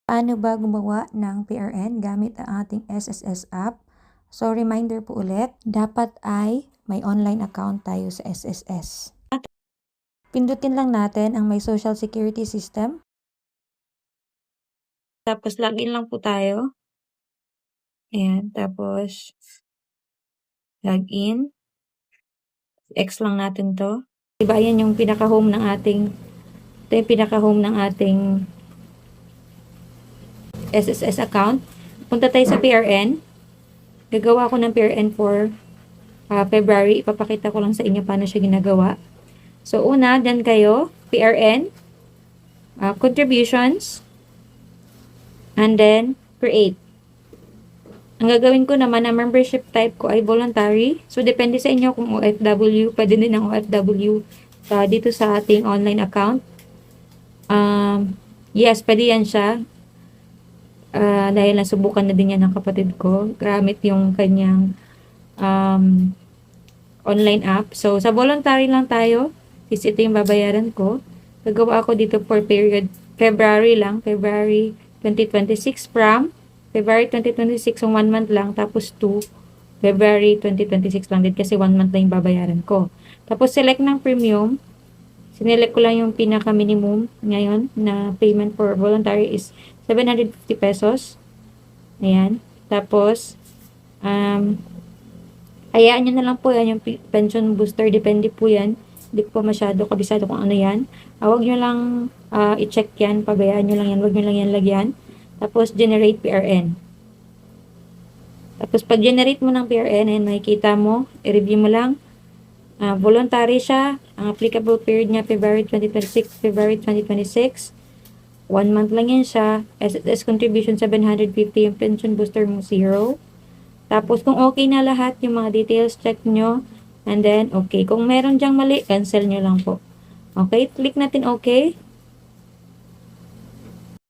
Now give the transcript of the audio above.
Paano ba gumawa ng PRN gamit ang ating SSS app? So, reminder po ulit, dapat ay may online account tayo sa SSS. Pindutin lang natin ang may social security system. Tapos, login lang po tayo. Ayan, tapos, login. X lang natin to. Diba, ayan yung pinaka-home ng ating, ito yung pinaka-home ng ating SSS account. Punta tayo sa PRN. Gagawa ko ng PRN for February. Ipapakita ko lang sa inyo paano siya ginagawa. So, una, dyan kayo, PRN, contributions, and then, create. Ang gagawin ko naman na membership type ko ay voluntary. So, depende sa inyo kung OFW. Pwede din ang OFW dito sa ating online account. Yes, pwede yan siya. Dahil nasubukan na din yan ng kapatid ko. Gamit yung kanyang online app. So, sa voluntary lang tayo. Is ito yung babayaran ko. Gagawa ako dito for period February lang. February 2026 from February 2026 yung 1 month lang. Tapos 2 February 2026 lang din kasi 1 month na yung babayaran ko. Tapos select ng premium. Sinelect ko lang yung pinaka minimum ngayon na payment for voluntary is 750 pesos. Ayan. Tapos, hayaan nyo na lang po yan, yung pension booster, depende po yan. Hindi ko pa masyado kabisado kung ano yan. Huwag nyo lang i-check yan, pabayaan nyo lang yan, huwag nyo lang yan lagyan. Tapos, generate PRN. Tapos, pag generate mo ng PRN, and makikita mo, i-review mo lang. Voluntary siya. Ang applicable period niya, February 2026, February 2026. 1 month lang yan siya. SSS contribution 750, yung pension booster mo 0. Tapos kung okay na lahat, yung mga details, check nyo. And then, okay. Kung meron dyang mali, cancel nyo lang po. Okay, click natin okay.